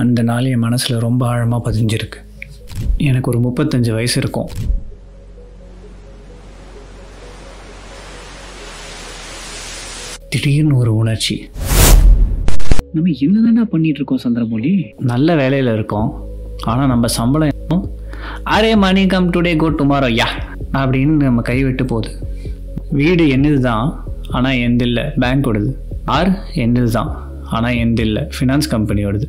அந்த நாள் என் மனசில் ரொம்ப ஆழமாக பதிஞ்சிருக்கு. எனக்கு ஒரு 35 வயசு இருக்கும். திடீர்னு ஒரு உணர்ச்சி, நம்ம என்னதானே பண்ணிட்டு இருக்கோம் சந்திரமொழி? நல்ல வேலையில் இருக்கோம், ஆனால் நம்ம சம்பளம் அரே money come today go tomorrow யா அப்படின்னு நம்ம கைவிட்டு போகுது. வீடு என்னது தான், ஆனால் எந்த இல்லை. பேங்க் ஓடுது. ஆர் என்னது தான், ஆனால் எந்த இல்லை. ஃபினான்ஸ் கம்பெனியோடது.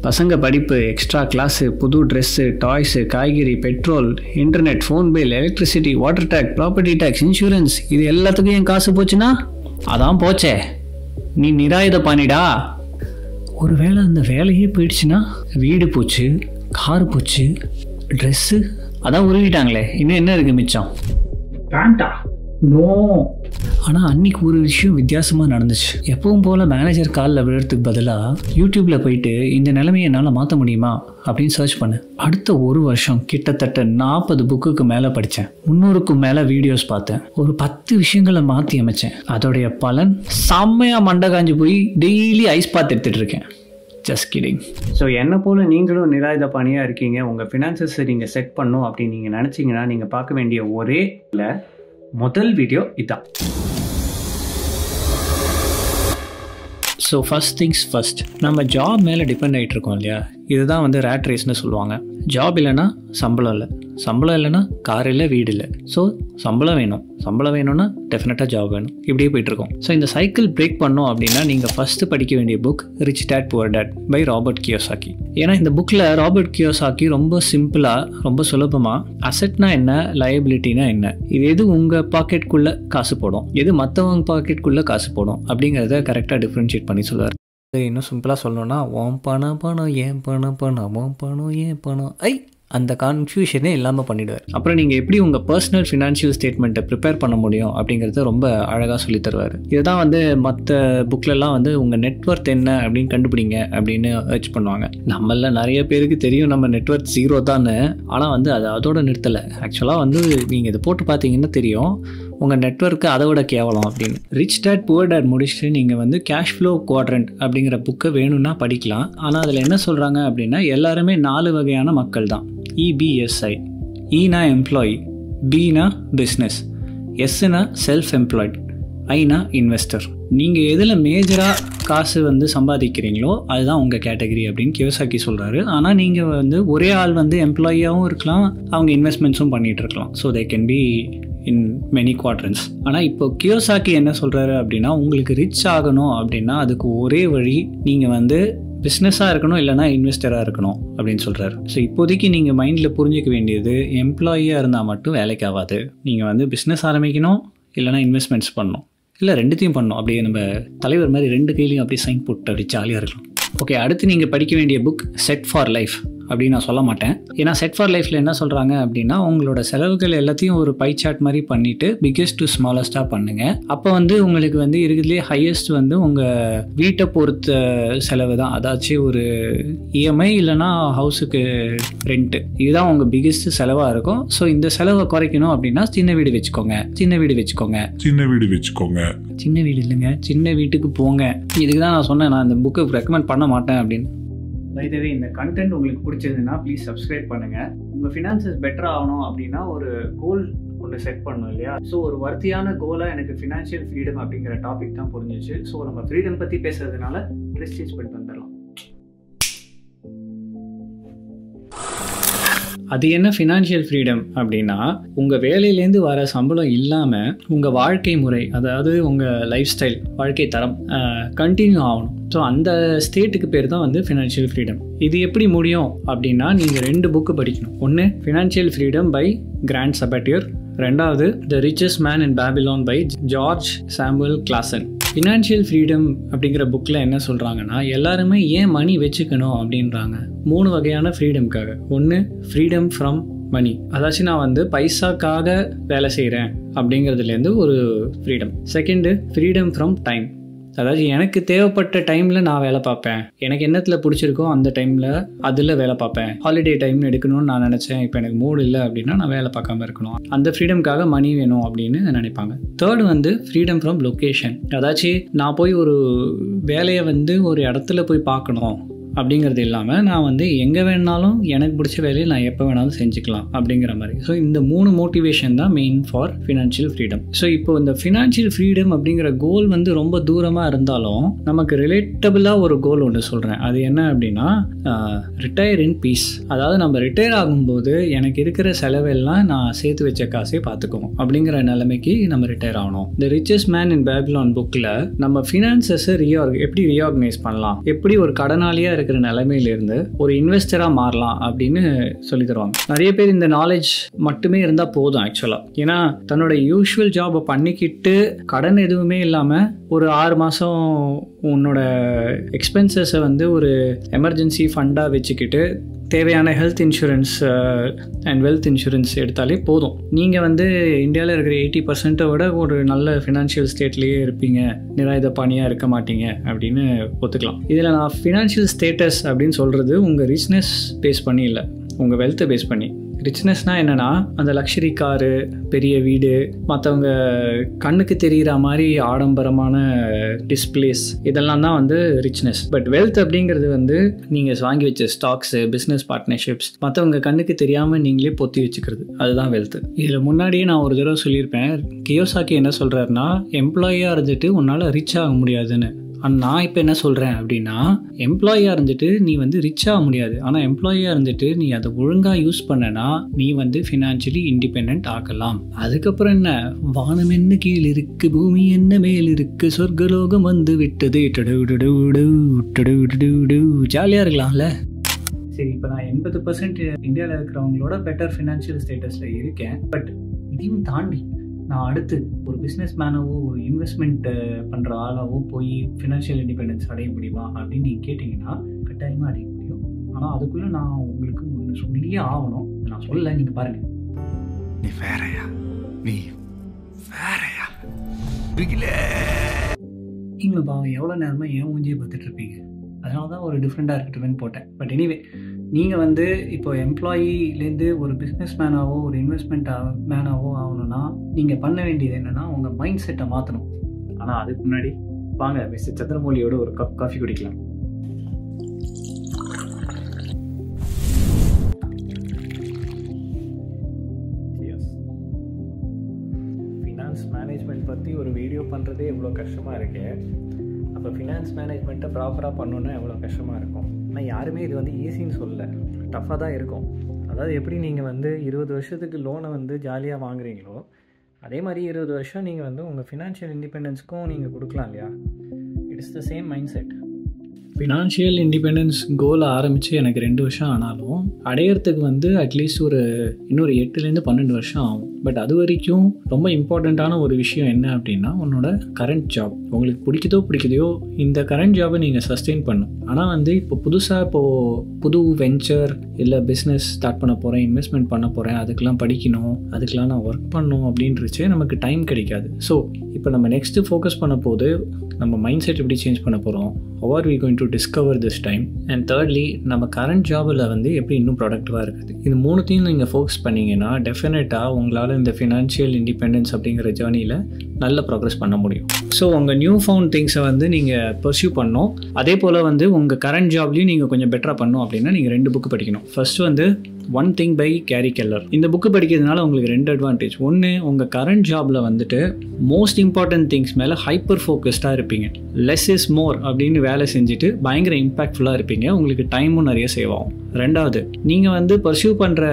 பசங்க படிப்பு, எக்ஸ்ட்ரா கிளாஸு, புது ட்ரெஸ்ஸு, டாய்ஸு, காய்கறி, petrol, internet, phone bill, electricity, water tax, property tax, insurance, இது எல்லாத்துக்கும் என் காசு போச்சுன்னா அதான் போச்சே, நீ நிராயுத பாணிடா. ஒரு வேளை அந்த வேலையே போயிடுச்சுன்னா வீடு போச்சு, கார் போச்சு, ட்ரெஸ்ஸு அதான் உருவிட்டாங்களே, இன்னும் என்ன இருக்குது மிச்சம்? பேண்டா நோ. ஆனால் அன்றைக்கி ஒரு விஷயம் வித்தியாசமாக நடந்துச்சு. எப்பவும் போல் மேனேஜர் காலில் விழுறதுக்கு பதிலாக யூடியூப்பில் போயிட்டு இந்த நிலைமையை என்னால் மாற்ற முடியுமா அப்படின்னு சர்ச் பண்ணேன். அடுத்த ஒரு வருஷம் கிட்டத்தட்ட 40 புக்குக்கு மேலே படித்தேன். 300க்கும் மேலே வீடியோஸ் பார்த்தேன். ஒரு 10 விஷயங்களை மாற்றி அமைச்சேன். அதோடைய பலன் செம்மையாக மண்டை காஞ்சி போய் டெய்லி ஐஸ் பாத் எடுத்துகிட்டு இருக்கேன். Just kidding. ஸோ என்னை போல் நீங்களும் நிராயுத பாணியாக இருக்கீங்க, உங்கள் ஃபினான்சஸை நீங்கள் செட் பண்ணணும் அப்படின்னு நீங்கள் நினச்சிங்கன்னா நீங்கள் பார்க்க வேண்டிய ஒரே முதல் வீடியோ இதான். ஸோ ஃபர்ஸ்ட் திங்ஸ் ஃபர்ஸ்ட், நம்ம ஜாப் மேலே டிபெண்ட் ஆகிட்டு இருக்கோம் இல்லையா? இதுதான் வந்து ரேட் ரேஸ்னு சொல்லுவாங்க. ஜாப் இல்லைன்னா சம்பளம் இல்லை, சம்பளம் இல்லைன்னா கார் இல்லை, வீடு இல்லை. ஸோ சம்பளம் வேணும், சம்பளம் வேணும்னா டெஃபினட்டாக ஜாப் வேணும். இப்படியே போயிட்டுருக்கோம். ஸோ இந்த சைக்கிள் பிரேக் பண்ணோம் அப்படின்னா நீங்கள் ஃபஸ்ட்டு படிக்க வேண்டிய book rich dad poor dad by Robert Kiyosaki. ஏன்னா இந்த புக்கில் ராபர்ட் கியோசாக்கி ரொம்ப சிம்பிளாக, ரொம்ப சுலபமாக அசெட்னா என்ன, லயபிலிட்டினா என்ன, இது எது உங்கள் பாக்கெட்டுக்குள்ளே காசு போடும், எது மற்றவங்க பாக்கெட்டுக்குள்ளே காசு போடும் அப்படிங்கிறத கரெக்டாக டிஃப்ரென்ஷியேட் பண்ணி சொல்லுவார். இன்னும் சிம்பிளாக சொல்லணும்னா ஓம் பணம் ஏன் பணம் ஓம் பணம் ஏன் பணம் அந்த கன்ஃபியூஷனே இல்லாமல் பண்ணிவிடுவார். அப்புறம் நீங்கள் எப்படி உங்கள் பர்சனல் ஃபினான்ஷியல் ஸ்டேட்மெண்ட்டை ப்ரிப்பேர் பண்ண முடியும் அப்படிங்கிறத ரொம்ப அழகாக சொல்லி தருவார். இதுதான் வந்து மற்ற புக்கிலலாம் வந்து உங்கள் நெட்வொர்த் என்ன அப்படின்னு கண்டுபிடிங்க அப்படின்னு சர்ச் பண்ணுவாங்க. நம்மள நிறைய பேருக்கு தெரியும் நம்ம நெட்வொர்த் 0 தானே, ஆனால் வந்து அது அதோட நிறுத்தலை. ஆக்சுவலாக வந்து நீங்கள் இதை போட்டு பார்த்தீங்கன்னா தெரியும் உங்கள் நெட்வொர்க்கு அதை விட கேவலம் அப்படின்னு. ரிச் டேட் புவர் டேட் முடிச்சுட்டு நீங்கள் வந்து கேஷ் ஃப்ளோ குவாட்ரண்ட் அப்படிங்கிற புக்கை வேணும்னா படிக்கலாம். ஆனால் அதில் என்ன சொல்கிறாங்க அப்படின்னா எல்லாருமே 4 வகையான மக்கள் தான். EBSI. ஈனா எம்ப்ளாயி, பினா business, எஸ்னா self employed, Aina investor. நீங்கள் எதில் மேஜராக காசு வந்து சம்பாதிக்கிறீங்களோ அதுதான் உங்கள் கேட்டகரி அப்படின்னு கியோசாக்கி சொல்கிறாரு. ஆனால் நீங்கள் வந்து ஒரே ஆள் வந்து எம்ப்ளாயியாகவும் இருக்கலாம், அவங்க இன்வெஸ்ட்மெண்ட்ஸும் பண்ணிகிட்டு இருக்கலாம். So they can be in many quatrains. ஆனால் இப்போ கியோசாக்கி என்ன சொல்கிறாரு அப்படின்னா உங்களுக்கு ரிச் ஆகணும் அப்படின்னா அதுக்கு ஒரே வழி நீங்கள் வந்து பிஸ்னஸாக இருக்கணும், இல்லைனா இன்வெஸ்டராக இருக்கணும் அப்படின்னு சொல்கிறாரு. ஸோ இப்போதைக்கு நீங்கள் மைண்டில் புரிஞ்சிக்க வேண்டியது, எம்ப்ளாயியாக இருந்தால் மட்டும் வேலைக்கு ஆகாது. நீங்கள் வந்து பிஸ்னஸ் ஆரம்பிக்கணும், இல்லைனா இன்வெஸ்ட்மெண்ட்ஸ் பண்ணணும், இல்லை ரெண்டுத்தையும் பண்ணணும். அப்படியே நம்ம தலைவர் மாதிரி 2 கையிலையும் அப்படியே சைன் போட்டு அப்படி ஜாலியாக இருக்கலாம். ஓகே, அடுத்து நீங்கள் படிக்க வேண்டிய புக் செட் ஃபார் லைஃப் அப்படின்னு நான் சொல்ல மாட்டேன். ஏன்னா செட் ஃபார் லைஃப்பில் என்ன சொல்கிறாங்க அப்படின்னா உங்களோட செலவுகள் எல்லாத்தையும் ஒரு பை சார்ட் மாதிரி பண்ணிவிட்டு பிக்கெஸ்ட் டு ஸ்மாலஸ்ட்டாக பண்ணுங்கள். அப்போ வந்து உங்களுக்கு வந்து இருக்கிறதுலேயே ஹையஸ்ட் வந்து உங்கள் வீட்டை பொறுத்த செலவு தான். அதாச்சும் ஒரு EMI இல்லைனா ஹவுஸுக்கு ரெண்ட்டு, இதுதான் உங்கள் பிக்கெஸ்ட் செலவாக இருக்கும். ஸோ இந்த செலவை குறைக்கணும் அப்படின்னா சின்ன வீடு வச்சுக்கோங்க, சின்ன வீடு வச்சுக்கோங்க, சின்ன வீடு வச்சுக்கோங்க, சின்ன வீடு இல்லைங்க, சின்ன வீட்டுக்கு போங்க. இதுக்கு தான் நான் சொன்னேன் நான் இந்த புக்கை ரெக்கமெண்ட் பண்ண மாட்டேன் அப்படின்னு. பை த வே, இந்த கண்டென்ட் உங்களுக்கு பிடிச்சிருந்துன்னா ப்ளீஸ் சப்ஸ்கிரைப் பண்ணுங்கள். உங்கள் ஃபினான்சஸ் பெட்டர் ஆகணும் அப்படின்னா ஒரு கோல் ஒன்று செட் பண்ணணும் இல்லையா? ஸோ ஒரு வர்த்தியான கோலாக எனக்கு ஃபினான்ஷியல் ஃப்ரீடம் அப்படிங்கிற டாபிக் தான் புரிஞ்சிச்சு. ஸோ நம்ம ஃப்ரீடம் பற்றி பேசுறதுனால ட்ரெஸ் சேஞ்ச் பண்ணிட்டு வந்துடலாம். அது என்ன ஃபினான்ஷியல் ஃப்ரீடம் அப்படின்னா உங்கள் வேலையிலேருந்து வர சம்பளம் இல்லாமல் உங்கள் வாழ்க்கை முறை, அதாவது உங்கள் லைஃப் ஸ்டைல், வாழ்க்கை தரம் கண்டினியூ ஆகணும். ஸோ அந்த ஸ்டேட்டுக்கு பேர் தான் வந்து ஃபினான்ஷியல் ஃப்ரீடம். இது எப்படி முடியும் அப்படின்னா நீங்கள் 2 புக்கு படிக்கணும். ஒன்று financial freedom by Grant Sabatier, ரெண்டாவது the richest man in Babylon by George Samuel Clason. Financial freedom அப்படிங்கிற புக்கில் என்ன சொல்கிறாங்கன்னா எல்லாருமே ஏன் மணி வச்சுக்கணும் அப்படின்றாங்க. 3 வகையான ஃப்ரீடம்காக. ஒன்று ஃப்ரீடம் ஃப்ரம் மணி, அதாச்சும் நான் வந்து பைசாக்காக வேலை செய்கிறேன் அப்படிங்கிறதுலேருந்து ஒரு freedom. Second freedom from time, அதாவது எனக்கு தேவைப்பட்ட டைமில் நான் வேலை பார்ப்பேன், எனக்கு என்னத்தில் பிடிச்சிருக்கோ அந்த டைமில் அதில் வேலை பார்ப்பேன். ஹாலிடே டைம் எடுக்கணும்னு நான் நினச்சேன், இப்போ எனக்கு மூடு இல்லை அப்படின்னா நான் வேலை பார்க்காம இருக்கணும். அந்த ஃப்ரீடம்காக மணி வேணும் அப்படின்னு நினைப்பாங்க. தேர்டு வந்து ஃப்ரீடம் ஃப்ரம் லொக்கேஷன். அதாச்சும் நான் போய் ஒரு வேலையை வந்து ஒரு இடத்துல போய் பார்க்கணும் அப்படிங்கிறது இல்லாமல் நான் வந்து எங்கே வேணாலும் எனக்கு பிடிச்ச வேலையை நான் எப்போ வேணாலும் செஞ்சுக்கலாம் அப்படிங்கிற மாதிரி. ஸோ இந்த 3 மோட்டிவேஷன் தான் main for financial freedom. So இப்போ இந்த ஃபினான்ஷியல் ஃப்ரீடம் அப்படிங்கிற கோல் வந்து ரொம்ப தூரமாக இருந்தாலும் நமக்கு ரிலேட்டபிளாக ஒரு கோல் ஒன்று சொல்கிறேன். அது என்ன அப்படின்னா ரிட்டையர் இன் பீஸ். அதாவது நம்ம ரிட்டையர் ஆகும்போது எனக்கு இருக்கிற செலவெல்லாம் நான் சேர்த்து வச்ச காசே பார்த்துக்கணும் அப்படிங்கிற நிலைமைக்கு நம்ம ரிட்டையர் ஆகணும். த ரிச்சஸ்ட் மேன் இன் பேபிலான் புக்கில் நம்ம ஃபினான்சஸை எப்படி ரீஆர்கனைஸ் பண்ணலாம், எப்படி ஒரு கடனாளியாக இருக்கிற நிலைமையிலிருந்து ஒரு இன்வெஸ்டரா மாறலாம் அப்படின்னு சொல்லி தருவாங்க. நிறைய பேர் இந்த நாலேஜ் மட்டுமே இருந்தா போதும் ஆக்சுவலா. ஏன்னா தன்னோட யூஷுவல் ஜாபை பண்ணிக்கிட்டு கடன் எதுவுமே இல்லாம ஒரு 6 மாசம் உன்னோட எக்ஸ்பென்சஸை வந்து ஒரு எமர்ஜென்சி ஃபண்டா வச்சுக்கிட்டு தேவையான health insurance and wealth insurance எடுத்தாலே போதும். நீங்கள் வந்து இந்தியாவில் இருக்கிற 80% விட ஒரு நல்ல ஃபினான்ஷியல் ஸ்டேட்லேயே இருப்பீங்க, நிராயுதபாணியாக இருக்க மாட்டீங்க அப்படின்னு ஒத்துக்கலாம். இதில் நான் ஃபினான்ஷியல் ஸ்டேட்டஸ் அப்படின்னு சொல்கிறது உங்கள் ரிச்னஸ் பேஸ் பண்ணி இல்லை, உங்கள் வெல்த்தை பேஸ் பண்ணி. ரிச்னஸ்னால் என்னென்னா அந்த லக்ஸரி காரு, பெரிய வீடு, மற்றவங்க கண்ணுக்கு தெரிகிற மாதிரி ஆடம்பரமான டிஸ்பிளேஸ், இதெல்லாம் தான் வந்து ரிச்னஸ். பட் வெல்த் அப்படிங்கிறது வந்து நீங்கள் வாங்கி வச்ச ஸ்டாக்ஸு, பிஸ்னஸ் பார்ட்னர்ஷிப்ஸ், மற்றவங்க கண்ணுக்கு தெரியாமல் நீங்களே பொத்தி வச்சுக்கிறது, அதுதான் வெல்த். இதில் முன்னாடியே நான் ஒரு தடவை சொல்லியிருப்பேன், கியோசாக்கி என்ன சொல்கிறாருன்னா எம்ப்ளாயியாக இருந்துட்டு உன்னால் ரிச் ஆக முடியாதுன்னு. நான் இப்போ என்ன சொல்கிறேன் அப்படின்னா எம்ப்ளாயியாக இருந்துட்டு நீ வந்து ரிச் ஆக முடியாது, ஆனால் எம்ப்ளாயியாக இருந்துட்டு நீ அதை ஒழுங்காக யூஸ் பண்ணனா நீ வந்து ஃபினான்ஷியலி இண்டிபெண்ட் ஆகலாம். அதுக்கப்புறம் என்ன, வானம் என்ன கீழ் இருக்கு, பூமி என்ன மேல் இருக்கு, சொர்க்கலோகம் வந்து விட்டது, ஜாலியாக இருக்கலாம்ல. சரி, இப்போ நான் 80% இந்தியாவில் இருக்கிறவங்களோட பெட்டர் ஃபினான்ஷியல் ஸ்டேட்டஸில் இருக்கேன். பட் இதையும் தாண்டி நான் அடுத்து ஒரு பிஸ்னஸ் மேனாவோ ஒரு இன்வெஸ்ட்மெண்ட் பண்ணுற ஆளாவோ போய் ஃபினான்ஷியல் இண்டிபெண்டன்ஸ் அடைய முடியுமா அப்படின்னு நீங்கள் கேட்டிங்கன்னா கட்டாயமாக அடைய முடியும். ஆனால் அதுக்குள்ளே நான் உங்களுக்கு ஒன்று சொல்லியே ஆகணும். நான் சொல்லலை, நீங்கள் பாருங்கள். நீ வேறையா, நீ வேறையா, நீங்களும் பாவம் எவ்வளோ நேரமாக ஏன் மூஞ்சியை பார்த்துட்ருப்பீங்க. அதனால தான் ஒரு டிஃப்ரெண்ட்டாக இருக்கட்டும்னு போட்டேன். பட் எனிவே, நீங்கள் வந்து இப்போ எம்ப்ளாயிலேருந்து ஒரு பிஸ்னஸ் மேனாவோ ஒரு இன்வெஸ்ட்மெண்ட் மேனாவோ ஆகணும்னா நீங்கள் பண்ண வேண்டியது என்னென்னா உங்கள் மைண்ட் செட்டை மாற்றணும். ஆனால் அதுக்கு முன்னாடி வாங்க மிஸ்டர் சந்திரமௌலியோட ஒரு கப் காஃபி குடிக்கலாம். ஃபினான்ஸ் மேனேஜ்மெண்ட் பற்றி ஒரு வீடியோ பண்ணுறதே எவ்வளோ கஷ்டமாக இருக்கு. அப்போ ஃபினான்ஸ் மேனேஜ்மெண்ட்டை ப்ராப்பராக பண்ணணுன்னா எவ்வளோ கஷ்டமாக இருக்கும். ஆனால் யாருமே இது வந்து ஈஸின்னு சொல்லலை, டஃப்பாக தான் இருக்கும். அதாவது எப்படி நீங்கள் வந்து 20 வருஷத்துக்கு லோனை வந்து ஜாலியாக வாங்குறீங்களோ அதே மாதிரி 20 வருஷம் நீங்கள் வந்து உங்கள் ஃபினான்ஷியல் இண்டிபெண்டன்ஸ்க்கும் நீங்கள் கொடுக்கலாம் இல்லையா. It's the same mind set. Financial independence கோலை ஆரம்பித்து எனக்கு 2 வருஷம் ஆனாலும் அடையிறதுக்கு வந்து அட்லீஸ்ட் இன்னொரு 8லேருந்து 12 வருஷம் ஆகும். பட் அது வரைக்கும் ரொம்ப இம்பார்ட்டண்ட்டான ஒரு விஷயம் என்ன அப்படின்னா உன்னோட கரண்ட் ஜாப் உங்களுக்கு பிடிக்குதோ இந்த கரண்ட் ஜாபை நீங்கள் சஸ்டெயின் பண்ணும். ஆனால் வந்து இப்போ புது வெஞ்சர் இல்லை பிஸ்னஸ் ஸ்டார்ட் பண்ண போகிறேன், இன்வெஸ்ட்மெண்ட் பண்ண போகிறேன், அதுக்கெலாம் படிக்கணும், அதுக்கெலாம் நான் ஒர்க் பண்ணணும் அப்படின்றச்சே நமக்கு டைம் கிடைக்காது. ஸோ இப்போ நம்ம நெக்ஸ்ட்டு ஃபோக்கஸ் பண்ண போது நம்ம மைண்ட் செட் எப்படி சேஞ்ச் பண்ண போகிறோம், how are we going to discover this time, and thirdly நம்ம கரண்ட் ஜாபில் வந்து எப்படி இன்னும் ப்ரொடக்டிவாக இருக்குது. இது 3த்தையும் நீங்கள் ஃபோக்கஸ் பண்ணிங்கன்னா டெஃபினட்டாக உங்களால் இந்த ஃபினான்ஷியல் இண்டிபெண்டன்ஸ் அப்படிங்கிற ஜேர்னியில் நல்ல ப்ராக்ரஸ் பண்ண முடியும். ஸோ உங்கள் நியூ ஃபவுண்ட் திங்ஸை வந்து நீங்கள் பர்சியூ பண்ணணும். அதே போல் வந்து உங்கள் கரண்ட் ஜாப்லேயும் நீங்கள் கொஞ்சம் பெட்டராக பண்ணணும் அப்படின்னா நீங்கள் 2 புக்கு படிக்கணும். ஃபர்ஸ்ட் வந்து one thing by Gary Keller. இந்த புக்கு படிக்கிறதுனால உங்களுக்கு 2 அட்வான்டேஜ். ஒன்று, உங்கள் கரண்ட் ஜாபில் வந்துட்டு மோஸ்ட் இம்பார்ட்டன்ட் திங்ஸ் மேலே ஹைப்பர் ஃபோக்கஸ்டாக இருப்பீங்க. லெஸ் இஸ் மோர் அப்படின்னு வேலை செஞ்சுட்டு பயங்கர இம்பாக்ட்ஃபுல்லாக இருப்பீங்க. உங்களுக்கு டைமும் நிறைய சேவ் ஆகும். 2வது, நீங்கள் வந்து பர்சியூ பண்ணுற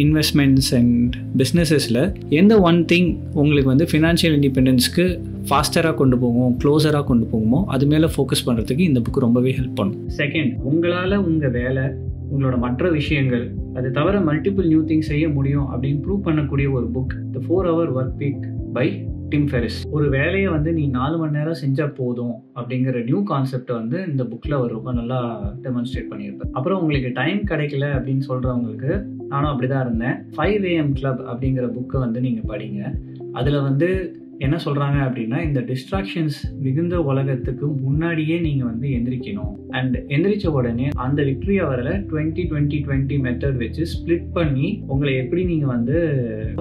இன்வெஸ்ட்மெண்ட்ஸ் அண்ட் பிஸ்னஸஸில் எந்த ஒன் திங் உங்களுக்கு வந்து ஃபினான்ஷியல் இண்டிபெண்டன்ஸ்க்கு ஃபாஸ்டராக கொண்டு போகும், க்ளோஸராக கொண்டு போகுமோ அது மேலே ஃபோக்கஸ் பண்ணுறதுக்கு இந்த புக்கு ரொம்பவே ஹெல்ப் பண்ணும். செகண்ட், உங்களால் உங்கள் வேலை, உங்களோட மற்ற விஷயங்கள், அது தவிர மல்டிபிள் நியூ திங்ஸ் செய்ய முடியும் அப்படின்னு ப்ரூவ் பண்ணக்கூடிய ஒரு book, the 4-Hour Work Week by Tim Ferriss. ஒரு வேலையை வந்து நீ 4 மணி நேரம் செஞ்சால் போதும் அப்படிங்கிற நியூ கான்செப்டை வந்து இந்த புக்கில் அவர் ரொம்ப நல்லா டெமான்ஸ்ட்ரேட் பண்ணியிருப்பார். அப்புறம் உங்களுக்கு டைம் கிடைக்கல அப்படின்னு சொல்கிறவங்களுக்கு, நானும் அப்படி தான் இருந்தேன், 5 AM Club அப்படிங்கிற புக்கை வந்து நீங்கள் படிங்க. அதில் வந்து என்ன சொல்கிறாங்க அப்படின்னா, இந்த டிஸ்ட்ராக்ஷன்ஸ் மிகுந்த உலகத்துக்கு முன்னாடியே நீங்கள் வந்து எந்திரிக்கணும். அண்ட் எந்திரிச்ச உடனே அந்த விக்டரி ஹவரில் 20-20-20 மெத்தட் வச்சு ஸ்ப்ளிட் பண்ணி உங்களை எப்படி நீங்கள் வந்து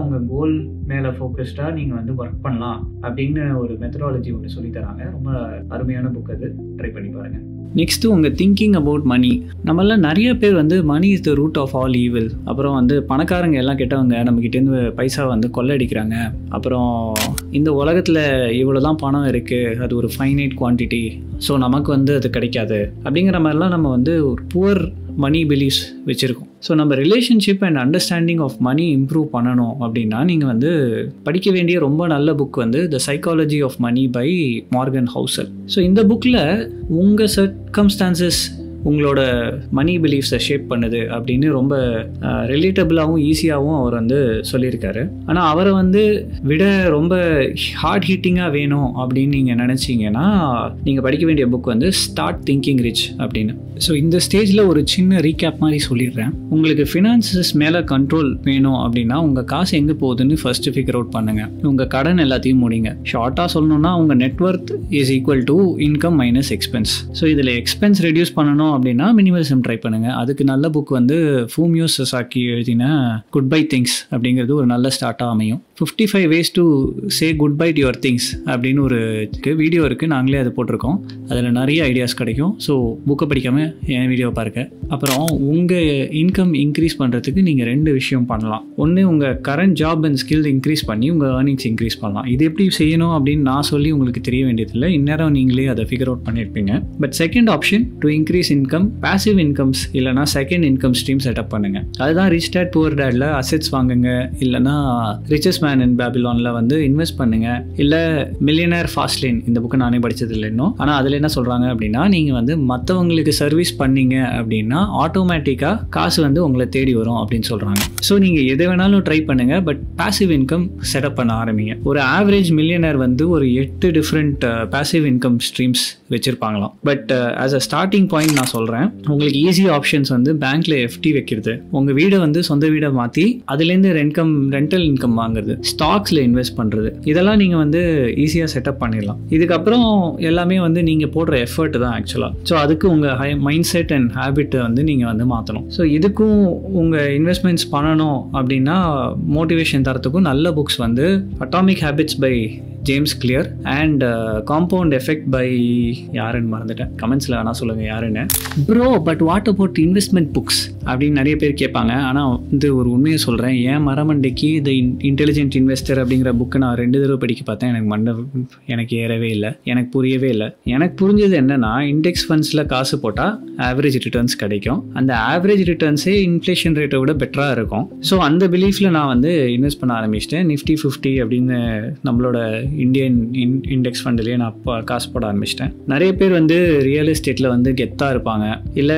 உங்கள் கோல் மேலே ஃபோக்கஸ்டாக நீங்கள் வந்து ஒர்க் பண்ணலாம் அப்படின்னு ஒரு மெத்தடாலஜி ஒன்று சொல்லித்தராங்க. ரொம்ப அருமையான புக் அது, ட்ரை பண்ணி பாருங்கள். நெக்ஸ்ட்டு உங்கள் திங்கிங் அபவுட் மணி. நம்மளாம் நிறைய பேர் வந்து money is the root of all evil. அப்புறம் வந்து பணக்காரங்க எல்லாம் கெட்டவங்க, நம்மக்கிட்டேருந்து பைசா வந்து கொள்ளடிக்கிறாங்க. அப்புறம் இந்த உலகத்தில் இவ்வளோ தான் பணம் இருக்குது, அது ஒரு ஃபைனைட் குவான்டிட்டி, ஸோ நமக்கு வந்து அது கிடைக்காது அப்படிங்கிற மாதிரிலாம் நம்ம வந்து ஒரு புவர் மணி பிலீஃப்ஸ் வச்சுருக்கோம். ஸோ நம்ம relationship and understanding of money improve பண்ணணும் அப்படின்னா நீங்கள் வந்து படிக்க வேண்டிய ரொம்ப நல்ல புக் வந்து the psychology of money by Morgan Housel. So இந்த புக்கில் உங்கள் சர்க்கம்ஸ்டான்சஸ் உங்களோட மணி பிலீஃப்ஸை ஷேப் பண்ணுது அப்படின்னு ரொம்ப ரிலேட்டபிளாகவும் ஈஸியாகவும் அவர் வந்து சொல்லியிருக்காரு. ஆனால் அவரை வந்து விட ரொம்ப ஹார்ட் ஹிட்டிங்காக வேணும் அப்படின்னு நீங்கள் நினச்சிங்கன்னா நீங்கள் படிக்க வேண்டிய புக் வந்து ஸ்டார்ட் திங்கிங் ரிச் அப்படின்னு. ஸோ இந்த ஸ்டேஜில் ஒரு சின்ன ரீகேப் மாதிரி சொல்லிடுறேன். உங்களுக்கு ஃபினான்சஸ் மேலே கண்ட்ரோல் வேணும் அப்படின்னா உங்கள் காசு எங்கே போகுதுன்னு ஃபஸ்ட்டு ஃபிகர் அவுட் பண்ணுங்கள். உங்கள் கடன் எல்லாத்தையும் முடிங்க. ஷார்ட்டாக சொல்லணும்னா உங்கள் net worth is equal to income minus expense. So இதில் எக்ஸ்பென்ஸ் ரெடியூஸ் பண்ணணும் அப்படின்னா மினிமலிசம் ட்ரை பண்ணுங்கள். அதுக்கு நல்ல புக் வந்து ஃபூமியோ சசாக்கி எழுதின குட் பை திங்ஸ் அப்படிங்கிறது ஒரு நல்ல ஸ்டார்ட்டாக அமையும். 55 ways to say goodbye to your things அப்படின்னு ஒரு வீடியோ இருக்குது, நாங்களே அதை போட்டிருக்கோம். அதில் நிறைய ஐடியாஸ் கிடைக்கும். ஸோ புக்கை படிக்காமல் என் வீடியோவை பாருங்கள். அப்புறம் உங்கள் இன்கம் இன்க்ரீஸ் பண்ணுறதுக்கு நீங்கள் 2 விஷயம் பண்ணலாம். ஒன்று, உங்கள் current job and skill increase பண்ணி உங்கள் ஏர்னிங்ஸ் இன்க்ரீஸ் பண்ணலாம். இது எப்படி செய்யணும் அப்படின்னு நான் சொல்லி உங்களுக்கு தெரிய வேண்டியதில்லை, இந்நேரம் நீங்களே அதை ஃபிகர் அவுட் பண்ணியிருப்பீங்க. But second option, to increase income, passive incomes இல்லைனா செகண்ட் இன்கம் ஸ்ட்ரீம் செட்டப் பண்ணுங்கள். அதுதான் ரிச் டேட் புவர் டேடில் அசெட்ஸ் வாங்குங்க, இல்லைனா ரிச்சஸ் மேன் இன் பேபிலானில் வந்து இன்வெஸ்ட் பண்ணுங்கள், இல்லை மில்லியனர் ஃபாஸ்ட் லேன், இந்த புக்கு நானே படித்தது இல்லை இன்னும். ஆனால் அதில் என்ன சொல்கிறாங்க அப்படின்னா, நீங்கள் வந்து மற்றவங்களுக்கு சர்வீஸ் பண்ணீங்க அப்படின்னா ஆட்டோமேட்டிக்காக காசு வந்து உங்களை தேடி வரும் அப்படின்னு சொல்கிறாங்க. ஸோ நீங்கள் எதை வேணாலும் ட்ரை பண்ணுங்கள், பட் பாசிவ் இன்கம் செட்டப் பண்ண ஆரம்பிங்க. ஒரு ஆவரேஜ் மில்லியனர் வந்து ஒரு 8 டிஃப்ரெண்ட் பாசிவ் இன்கம் ஸ்ட்ரீம்ஸ் வச்சுருப்பாங்களாம். But as a starting point நான் சொல்கிறேன், உங்களுக்கு ஈஸி ஆப்ஷன்ஸ் வந்து பேங்க்கில் எஃப்டி வைக்கிறது, உங்கள் வீடை வந்து சொந்த வீடை மாற்றி அதுலேருந்து ரெண்டல் இன்கம் வாங்குறது, ஸ்டாக்ஸில் இன்வெஸ்ட் பண்ணுறது, இதெல்லாம் நீங்கள் வந்து ஈஸியாக செட்டப் பண்ணிடலாம். இதுக்கப்புறம் எல்லாமே வந்து நீங்கள் போடுற எஃபர்ட் தான் ஆக்சுவலாக. ஸோ அதுக்கு உங்கள் மைண்ட் செட் அண்ட் ஹேபிட்டை வந்து நீங்கள் வந்து மாற்றணும். ஸோ இதுக்கும் உங்கள் இன்வெஸ்ட்மெண்ட்ஸ் பண்ணணும் அப்படின்னா மோட்டிவேஷன் தரத்துக்கும் நல்ல புக்ஸ் வந்து atomic habits by James Clear and compound effect by யாருன்னு மறந்துட்டேன், கமெண்ட்ஸில் வேணால் சொல்லுங்கள் யாருன்னு. Bro but what about investment books அப்படின்னு நிறைய பேர் கேட்பாங்க. ஆனால் வந்து ஒரு உண்மையை சொல்கிறேன், ஏன் மரமண்டைக்கு த இன்டெலிஜென்ட் இன்வெஸ்டர் அப்படிங்கிற புக்கு நான் 2 தடவை படிக்க பார்த்தேன். எனக்கு ஏறவே இல்லை, எனக்கு புரியவே இல்லை. எனக்கு புரிஞ்சது என்னென்னா, இண்டெக்ஸ் ஃபண்ட்ஸில் காசு போட்டால் ஆவரேஜ் ரிட்டர்ன்ஸ் கிடைக்கும். அந்த ஆவரேஜ் ரிட்டர்ன்ஸே இன்ஃப்ளேஷன் ரேட்டை விட பெட்டராக இருக்கும். ஸோ அந்த பிலீஃபில் நான் வந்து இன்வெஸ்ட் பண்ண ஆரம்பிச்சிட்டேன். நிஃப்டி 50 அப்படின்னு நம்மளோட இந்தியன் இண்டெக்ஸ் ஃபண்ட்லேயே நான் காசு போட ஆரம்பிச்சிட்டேன். நிறைய பேர் வந்து ரியல் எஸ்டேட்டில் வந்து கெத்தாக இருப்பாங்க, இல்லை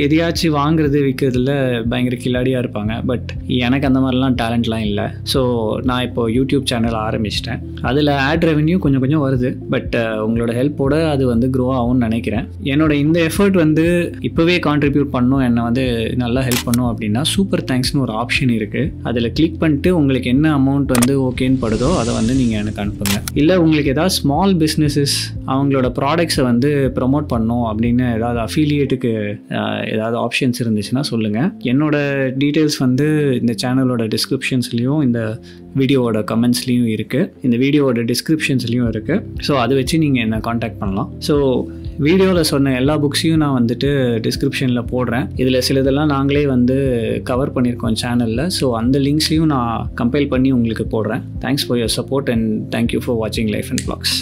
எதையாச்சும் வாங்குறது விற்கிறதுல பயங்கர கில்லாடியாக இருப்பாங்க. பட் எனக்கு அந்த மாதிரிலாம் டேலண்ட்லாம் இல்லை. ஸோ நான் இப்போ யூடியூப் சேனல் ஆரம்பிச்சிட்டேன். அதில் ஆட் ரெவென்யூ கொஞ்சம் கொஞ்சம் வருது. பட் உங்களோட ஹெல்ப்போடு அது வந்து க்ரோ ஆகும்னு நினைக்கிறேன். என்னோட இந்த எஃபர்ட் வந்து இப்போவே கான்ட்ரிபியூட் பண்ணும், என்னை வந்து நல்லா ஹெல்ப் பண்ணும் அப்படின்னா சூப்பர் தேங்க்ஸ்னு ஒரு ஆப்ஷன் இருக்குது. அதில் கிளிக் பண்ணிட்டு உங்களுக்கு என்ன அமௌண்ட் வந்து ஓகேன்னு படுதோ அதை வந்து நீங்கள் எனக்கு அனுப்புங்க. இல்லை உங்களுக்கு ஏதாவது ஸ்மால் பிஸ்னஸஸ் அவங்களோட ப்ராடக்ட்ஸை வந்து ப்ரொமோட் பண்ணணும் அப்படின்னு ஏதாவது அஃபிலியேட்டுக்கு ஏதாவது ஆப்ஷன்ஸ் இருந்துச்சுன்னா சொல்லுங்கள். என்னோட டீட்டெயில்ஸ் வந்து இந்த சேனலோட டிஸ்கிரிப்ஷன்ஸ்லேயும் இந்த வீடியோவோட கமெண்ட்ஸ்லேயும் இருக்குது, இந்த வீடியோவோட டிஸ்கிரிப்ஷன்ஸ்லேயும் இருக்குது. ஸோ அதை வச்சு நீங்கள் என்னை காண்டாக்ட் பண்ணலாம். ஸோ வீடியோவில் சொன்ன எல்லா புக்ஸையும் நான் வந்துட்டு டிஸ்கிரிப்ஷனில் போடுறேன். இதில் சிலதெல்லாம் நாங்களே வந்து கவர் பண்ணியிருக்கோம் சேனலில். ஸோ அந்த லிங்க்ஸையும் நான் கம்பைல் பண்ணி உங்களுக்கு போடுறேன். Thanks for your support and thank you for வாட்சிங் லைஃப் அண்ட் வ்ளாக்ஸ்.